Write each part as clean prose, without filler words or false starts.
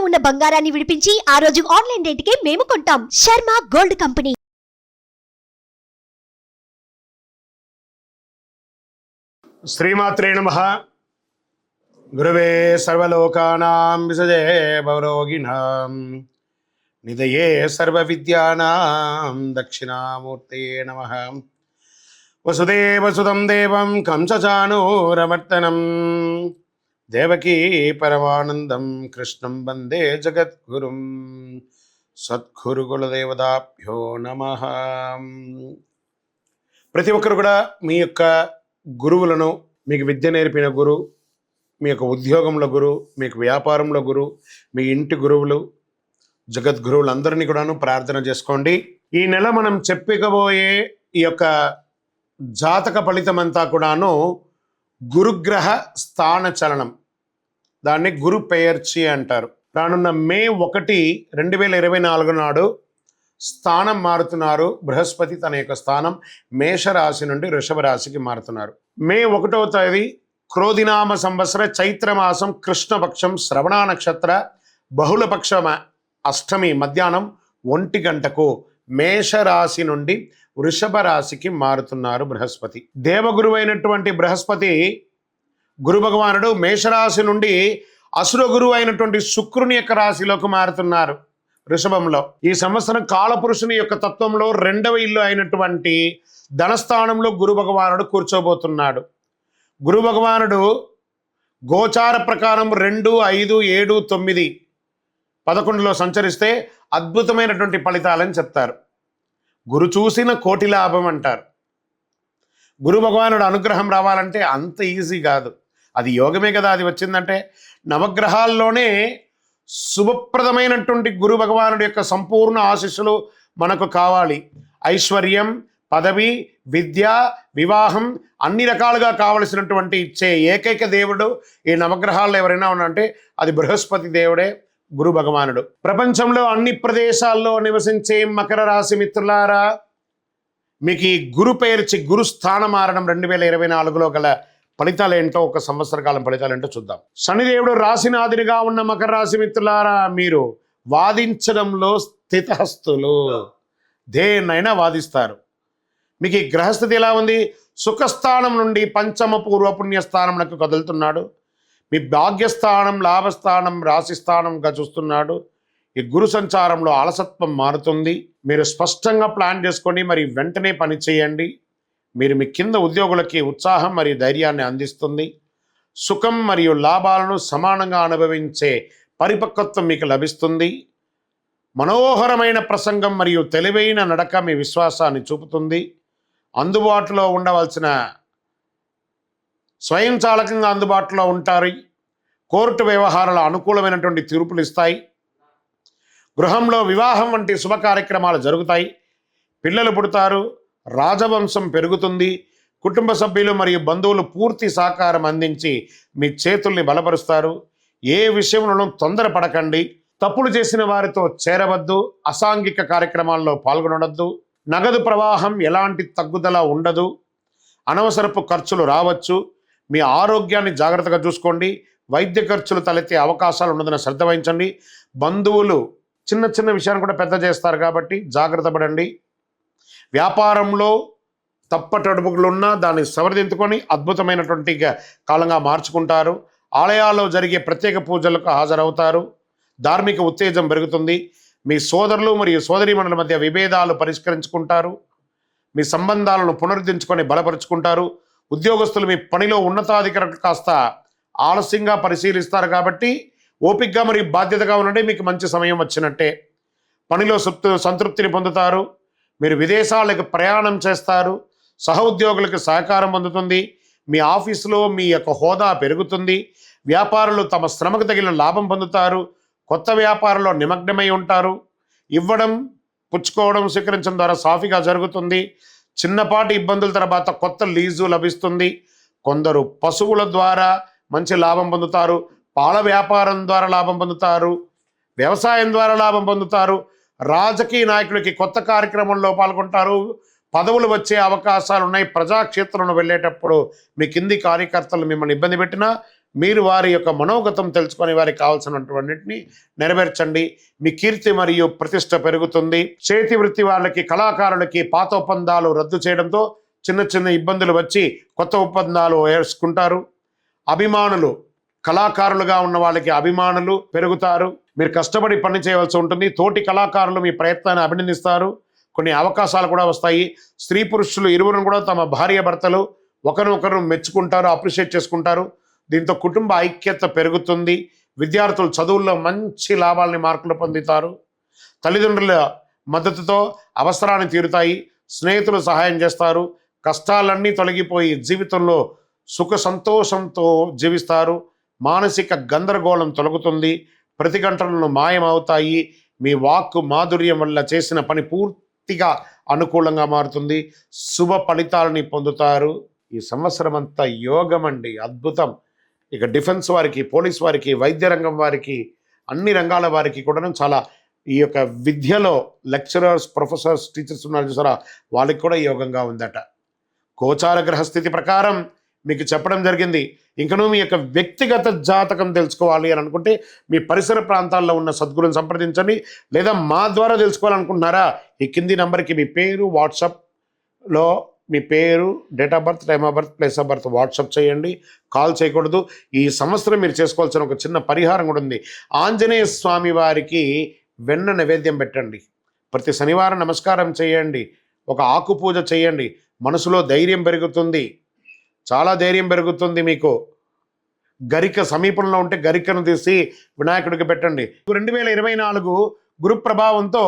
ఉన్న బంగారాన్ని విడిపించి ఆ రోజు ఆన్లైన్ రేటుకే మేము కొంటాం. Sharma gold company. శ్రీమాత్రే నమః. గురవే సర్వలోకానాం విసజే భవరోగిణాం నిధయే సర్వవిద్యానాం దక్షిణామూర్తే నమః. వసుదేవసుతం దేవం కంసచానూరమర్దనం దేవకీ పరమానందం కృష్ణం వందే జగద్గురుం. సద్గురు కులదేవతాభ్యో నమః. ప్రతి ఒక్కరు కూడా మీ యొక్క గురువులను, మీకు విద్య నేర్పిన గురు, మీ యొక్క ఉద్యోగంలో గురు, మీకు వ్యాపారంలో గురు, మీ ఇంటి గురువులు, జగద్గురువులందరినీ కూడాను ప్రార్థన చేసుకోండి. ఈ నెల మనం చెప్పుకోబోయే ఈ యొక్క జాతక ఫలితమంతా కూడాను గురుగ్రహ స్థాన చలనం, దాన్ని గురు పెయర్చి అంటారు. రానున్న మే 1, 2024 నాడు స్థానం మారుతున్నారు. బృహస్పతి తన యొక్క స్థానం మేషరాశి నుండి వృషభ రాశికి మారుతున్నారు. మే 1వ తేదీ క్రోధినామ సంవత్సర చైత్రమాసం కృష్ణపక్షం శ్రవణ నక్షత్ర బహుళపక్ష అష్టమి మధ్యాహ్నం 1 గంటకు మేషరాశి నుండి వృషభ రాశికి మారుతున్నారు బృహస్పతి. దేవగురువు అయినటువంటి బృహస్పతి గురు భగవానుడు మేషరాశి నుండి అసుర గురువు అయినటువంటి శుక్రుని యొక్క రాశిలోకి మారుతున్నారు వృషభంలో. ఈ సంవత్సరం కాలపురుషుని యొక్క తత్వంలో 2వ ఇల్లు అయినటువంటి ధనస్థానంలో గురు భగవానుడు కూర్చోబోతున్నాడు. గురు భగవానుడు గోచార ప్రకారం 2, 5, 7, 9, 11లో సంచరిస్తే అద్భుతమైనటువంటి ఫలితాలని చెప్తారు. గురు చూసిన కోటి లాభం అంటారు. గురు భగవానుడు అనుగ్రహం రావాలంటే అంత ఈజీ కాదు, అది యోగమే కదా. అది వచ్చిందంటే నవగ్రహాల్లోనే శుభప్రదమైనటువంటి గురు భగవానుడి యొక్క సంపూర్ణ ఆశీస్సులు మనకు కావాలి. ఐశ్వర్యం, పదవి, విద్య, వివాహం అన్ని రకాలుగా కావలసినటువంటి ఇచ్చే ఏకైక దేవుడు ఈ నవగ్రహాల్లో ఎవరైనా ఉన్నారంటే అది బృహస్పతి దేవుడే, గురు భగవానుడు. ప్రపంచంలో అన్ని ప్రదేశాల్లో నివసించే మకర రాశి మిత్రులారా, మీకు ఈ గురు పేర్చి గురు స్థానం మారడం 2024లో గల ఫలితాలు ఏంటో, ఒక సంవత్సర కాలం ఫలితాలు ఏంటో చూద్దాం. శనిదేవుడు రాశినాథునిగా ఉన్న మకర రాశి మిత్రులారా, మీరు వాదించడంలో స్థితహస్తులు, దేన్నైనా వాదిస్తారు. మీకు ఈ గ్రహస్థితి ఎలా ఉంది? సుఖస్థానం నుండి పంచమ పూర్వపుణ్యస్థానంకు కదులుతున్నాడు. మీ భాగ్యస్థానం, లాభస్థానం, రాశిస్థానంగా చూస్తున్నాడు. ఈ గురు సంచారంలో అలసత్వం మారుతుంది. మీరు స్పష్టంగా ప్లాన్ చేసుకోండి, మరి వెంటనే పని చేయండి. మీరు మీ కింద ఉద్యోగులకి ఉత్సాహం మరియు ధైర్యాన్ని అందిస్తుంది. సుఖం మరియు లాభాలను సమానంగా అనుభవించే పరిపక్వత్వం మీకు లభిస్తుంది. మనోహరమైన ప్రసంగం మరియు తెలివైన నడక మీ విశ్వాసాన్ని చూపుతుంది. అందుబాటులో ఉండవలసిన స్వయంచాలకంగా అందుబాటులో ఉంటారు. కోర్టు వ్యవహారాల అనుకూలమైనటువంటి తీర్పులు ఇస్తాయి. గృహంలో వివాహం వంటి శుభ కార్యక్రమాలు జరుగుతాయి. పిల్లలు పుడతారు. రాజవంశం పెరుగుతుంది. కుటుంబ సభ్యులు మరియు బంధువులు పూర్తి సహకారం అందించి మీ చేతుల్ని బలపరుస్తారు. ఏ విషయంలోనూ తొందరపడకండి. తప్పులు చేసిన వారితో చేరవద్దు. అసాంఘిక కార్యక్రమాల్లో పాల్గొనవద్దు. నగదు ప్రవాహం ఎలాంటి తగ్గుదల ఉండదు. అనవసరపు ఖర్చులు రావచ్చు. మీ ఆరోగ్యాన్ని జాగ్రత్తగా చూసుకోండి. వైద్య ఖర్చులు తలెత్తే అవకాశాలు ఉన్నదని శ్రద్ధ వహించండి. బంధువులు చిన్న చిన్న విషయాన్ని కూడా పెద్ద చేస్తారు కాబట్టి జాగ్రత్త పడండి. వ్యాపారంలో తప్పటడుపులున్నా దాన్ని సవరించుకొని అద్భుతమైనటువంటి కాలంగా మార్చుకుంటారు. ఆలయాల్లో జరిగే ప్రత్యేక పూజలకు హాజరవుతారు. ధార్మిక ఉత్తేజం పెరుగుతుంది. మీ సోదరులు మరియు సోదరీమణుల మధ్య విభేదాలు పరిష్కరించుకుంటారు. మీ సంబంధాలను పునరుద్ధరించుకొని బలపరుచుకుంటారు. ఉద్యోగస్తులు మీ పనిలో ఉన్నతాధికారులు కాస్త ఆలస్యంగా పరిశీలిస్తారు కాబట్టి ఓపికగా మరియు బాధ్యతగా ఉండండి. మీకు మంచి సమయం వచ్చినట్టే. పనిలో సంతృప్తిని పొందుతారు. మీరు విదేశాలకు ప్రయాణం చేస్తారు. సహ ఉద్యోగులకు సహకారం పొందుతుంది. మీ ఆఫీసులో మీ యొక్క హోదా పెరుగుతుంది. వ్యాపారులు తమ శ్రమకు తగిన లాభం పొందుతారు. కొత్త వ్యాపారంలో నిమగ్నమై ఉంటారు. ఇవ్వడం, పుచ్చుకోవడం, స్వీకరించడం ద్వారా సాఫీగా జరుగుతుంది. చిన్నపాటి ఇబ్బందుల తర్వాత కొత్త లీజు లభిస్తుంది. కొందరు పశువుల ద్వారా మంచి లాభం పొందుతారు. పాల వ్యాపారం ద్వారా లాభం పొందుతారు. వ్యవసాయం ద్వారా లాభం పొందుతారు. రాజకీయ నాయకులకి కొత్త కార్యక్రమంలో పాల్గొంటారు. పదవులు వచ్చే అవకాశాలు ఉన్నాయి. ప్రజాక్షేత్రంలో వెళ్ళేటప్పుడు మీ కింది కార్యకర్తలు మిమ్మల్ని ఇబ్బంది పెట్టినా మీరు వారి యొక్క మనోగతం తెలుసుకొని వారికి కావాల్సినటువంటిని నెరవేర్చండి. మీ కీర్తి మరియు ప్రతిష్ట పెరుగుతుంది. చేతి వృత్తి వాళ్ళకి, కళాకారులకి పాత ఒప్పందాలు రద్దు చేయడంతో చిన్న చిన్న ఇబ్బందులు వచ్చి కొత్త ఒప్పందాలు వేసుకుంటారు. అభిమానులు, కళాకారులుగా ఉన్న వాళ్ళకి అభిమానులు పెరుగుతారు. మీరు కష్టపడి పని చేయవలసి ఉంటుంది. తోటి కళాకారులు మీ ప్రయత్నాన్ని అభినందిస్తారు. కొన్ని అవకాశాలు కూడా వస్తాయి. స్త్రీ పురుషులు ఇరువురు కూడా తమ భార్య భర్తలు ఒకరినొకరు మెచ్చుకుంటారు, అప్రిషియేట్ చేసుకుంటారు. దీంతో కుటుంబ ఐక్యత పెరుగుతుంది. విద్యార్థులు చదువుల్లో మంచి లాభాలని, మార్కులు పొందుతారు. తల్లిదండ్రుల మద్దతుతో అవసరాన్ని తీరుతాయి. స్నేహితులు సహాయం చేస్తారు. కష్టాలన్నీ తొలగిపోయి జీవితంలో సుఖ సంతోషంతో జీవిస్తారు. మానసిక గందరగోళం తొలగుతుంది. ప్రతిఘటనలు మాయమవుతాయి. మీ వాక్కు మాధుర్యం వల్ల చేసిన పని పూర్తిగా అనుకూలంగా మారుతుంది. శుభ ఫలితాలని పొందుతారు. ఈ సంవత్సరం అంతా యోగం అండి, అద్భుతం. ఇక డిఫెన్స్ వారికి, పోలీస్ వారికి, వైద్య రంగం వారికి, అన్ని రంగాల వారికి కూడా చాలా ఈ యొక్క విద్యలో లెక్చరర్స్, ప్రొఫెసర్స్, టీచర్స్ ఉన్నారు చూసారా, వాళ్ళకి కూడా యోగంగా ఉందట. గోచార గ్రహస్థితి ప్రకారం మీకు చెప్పడం జరిగింది. ఇంకనూ మీ యొక్క వ్యక్తిగత జాతకం తెలుసుకోవాలి అని అనుకుంటే మీ పరిసర ప్రాంతాల్లో ఉన్న సద్గురుని సంప్రదించండి. లేదా మా ద్వారా తెలుసుకోవాలనుకుంటున్నారా, ఈ కింది నంబర్కి మీ పేరు, వాట్సాప్లో మీ పేరు, date of birth, time of birth, place of birth WhatsApp చేయండి. కాల్ చేయకూడదు. ఈ సంవత్సరం మీరు చేసుకోవాల్సిన ఒక చిన్న పరిహారం కూడా ఉంది. ఆంజనేయ స్వామి వారికి వెన్న నైవేద్యం పెట్టండి. ప్రతి శనివారం నమస్కారం చేయండి. ఒక ఆకు పూజ చేయండి. మనసులో ధైర్యం పెరుగుతుంది, చాలా ధైర్యం పెరుగుతుంది. మీకు గరిక సమీపంలో ఉంటే గరికను తీసి వినాయకుడికి పెట్టండి. 2024 గురు ప్రభావంతో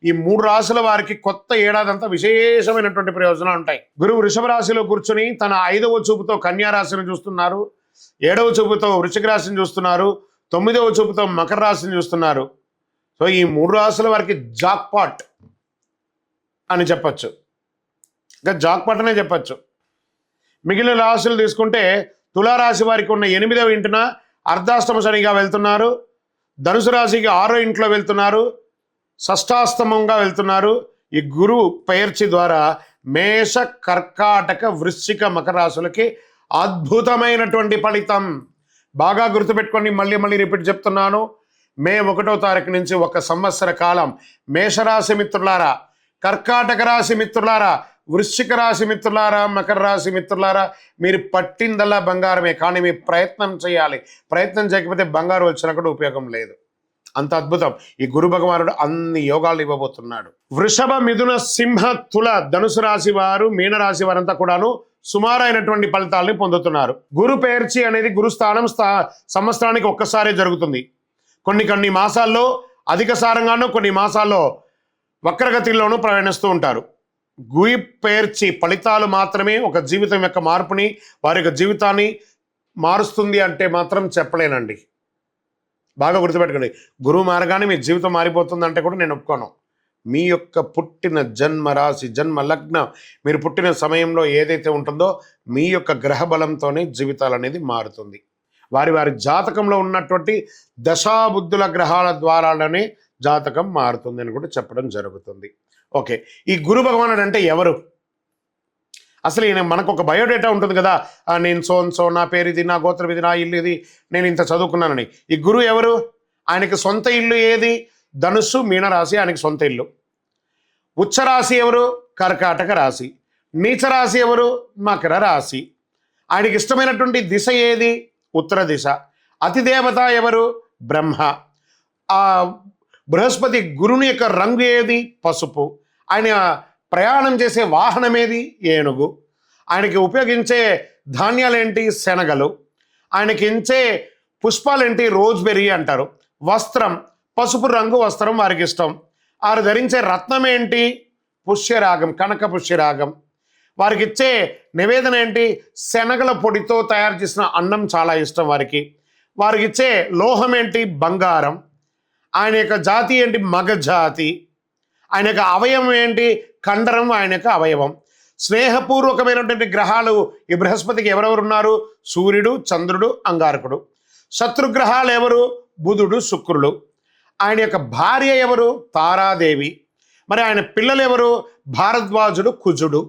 ఈ 3 రాశుల వారికి కొత్త ఏడాదంతా విశేషమైనటువంటి ప్రయోజనాలు ఉంటాయి. గురువు వృషభ రాశిలో కూర్చుని తన 5వ చూపుతో కన్యా రాశిని చూస్తున్నారు, 7వ చూపుతో వృశ్చిక రాశిని చూస్తున్నారు, 9వ చూపుతో మకర రాశిని చూస్తున్నారు. సో ఈ 3 రాశుల వారికి జాక్పాట్ అని చెప్పచ్చు, ఇంకా జాక్పాట్ అనే చెప్పచ్చు. మిగిలిన రాశులు తీసుకుంటే తులారాశి వారికి ఉన్న 8వ ఇంటిన అర్ధాష్టమ శనిగా వెళ్తున్నారు. ధనుసు రాశికి 6వ ఇంట్లో వెళ్తున్నారు, షష్టాష్టమంగా వెళ్తున్నారు. ఈ గురువు పెయర్చి ద్వారా మేష, కర్కాటక, వృశ్చిక, మకర రాశులకి అద్భుతమైనటువంటి ఫలితం. బాగా గుర్తుపెట్టుకోండి, మళ్ళీ రిపీట్ చెప్తున్నాను. మే 1వ తారీఖు నుంచి 1 సంవత్సర కాలం మేషరాశి మిత్రులారా, కర్కాటక రాశి మిత్రులారా, వృశ్చిక రాశి మిత్రులారా, మకర రాశి మిత్రులారా, మీరు పట్టిందల్లా బంగారమే. కానీ మీ ప్రయత్నం చేయాలి. ప్రయత్నం చేయకపోతే బంగారు వచ్చినా కూడా ఉపయోగం లేదు. అంత అద్భుతం. ఈ గురు భగవానుడు అన్ని యోగాలు ఇవ్వబోతున్నాడు. వృషభ, మిథున, సింహ, తుల, ధనుసు రాశి వారు, మీనరాశి వారంతా కూడాను సుమారైనటువంటి ఫలితాలని పొందుతున్నారు. గురు పెయర్చి అనేది గురుస్థానం సంవత్సరానికి ఒక్కసారే జరుగుతుంది. కొన్ని మాసాల్లో అధిక సారంగానూ, కొన్ని మాసాల్లో వక్రగతిలోనూ ప్రయాణిస్తూ ఉంటారు. గురి పెయర్చి ఫలితాలు మాత్రమే ఒక జీవితం యొక్క మార్పుని, వారి యొక్క జీవితాన్ని మారుస్తుంది అంటే మాత్రం చెప్పలేనండి. బాగా గుర్తుపెట్టుకోండి. గురువు మారగానే మీ జీవితం మారిపోతుంది అంటే కూడా నేను ఒప్పుకోను. మీ యొక్క పుట్టిన జన్మ రాశి, జన్మ లగ్నం, మీరు పుట్టిన సమయంలో ఏదైతే ఉంటుందో మీ యొక్క గ్రహ బలంతోనే జీవితాలు అనేది మారుతుంది. వారి జాతకంలో ఉన్నటువంటి దశాబుద్ధుల గ్రహాల ద్వారానే జాతకం మారుతుంది అని కూడా చెప్పడం జరుగుతుంది. ఓకే, ఈ గురు భగవానుడు అంటే ఎవరు? అసలు ఈయన మనకు ఒక బయోడేటా ఉంటుంది కదా, నేను సో నా పేరు ఇది, నా గోత్రం ఇది, నా ఇల్లు ఇది, నేను ఇంత చదువుకున్నానని. ఈ గురువు ఎవరు? ఆయనకి సొంత ఇల్లు ఏది? ధనుస్సు, మీనరాశి ఆయనకి సొంత ఇల్లు. ఉచ్చరాశి ఎవరు? కర్కాటక రాశి. నీచరాశి ఎవరు? మకర రాశి. ఆయనకి ఇష్టమైనటువంటి దిశ ఏది? ఉత్తర దిశ. అతిదేవత ఎవరు? బ్రహ్మ. ఆ బృహస్పతి గురుని యొక్క రంగు ఏది? పసుపు. ఆయన ప్రయాణం చేసే వాహనం ఏది? ఏనుగు. ఆయనకి ఉపయోగించే ధాన్యాలేంటి? శనగలు. ఆయనకి ఇచ్చే పుష్పాలేంటి? రోజ్బెర్రీ అంటారు. వస్త్రం, పసుపు రంగు వస్త్రం వారికి ఇష్టం. వారు ధరించే రత్నం ఏంటి? పుష్యరాగం, కనక పుష్యరాగం. వారికి ఇచ్చే నివేదన ఏంటి? శనగల పొడితో తయారు చేసిన అన్నం చాలా ఇష్టం వారికి. వారికి ఇచ్చే లోహం ఏంటి? బంగారం. ఆయన యొక్క జాతి ఏంటి? మగ జాతి. ఆయన యొక్క అవయవం ఏంటి? కండరం ఆయన యొక్క అవయవం. స్నేహపూర్వకమైనటువంటి గ్రహాలు ఈ బృహస్పతికి ఎవరెవరు ఉన్నారు? సూర్యుడు, చంద్రుడు, అంగారకుడు. శత్రుగ్రహాలు ఎవరు? బుధుడు, శుక్రుడు. ఆయన యొక్క భార్య ఎవరు? తారాదేవి. మరి ఆయన పిల్లలు ఎవరు? భారద్వాజుడు, కుజుడు.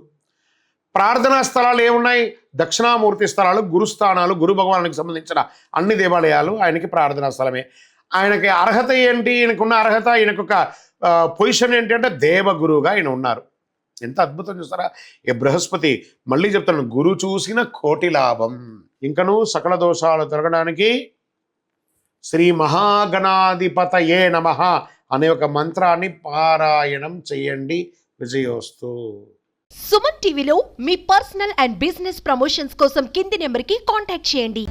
ప్రార్థనా స్థలాలు ఏమున్నాయి? దక్షిణామూర్తి స్థలాలు, గురుస్థానాలు, గురు భగవానునికి సంబంధించిన అన్ని దేవాలయాలు ఆయనకి ప్రార్థనా స్థలమే. ఆయనకి అర్హత ఏంటి? ఈయనకున్న అర్హత, ఈయనకొక పొజిషన్ ఏంటి అంటే దేవగురువుగా ఆయన ఉన్నారు. ఎంత అద్భుతం చూస్తారా? ఏ బృహస్పతి, మళ్ళీ చెప్తాను, గురు చూసిన కోటి లాభం. ఇంకను సకల దోషాలు తొలగడానికి శ్రీ మహాగణాధిపతయే నమః అనే ఒక మంత్రాన్ని పారాయణం చేయండి. విజయోస్తు. సుమన్ టీవీలో మీ పర్సనల్ అండ్ బిజినెస్ ప్రమోషన్స్ కోసం కింది నెంబర్కి కాంటాక్ట్ చేయండి.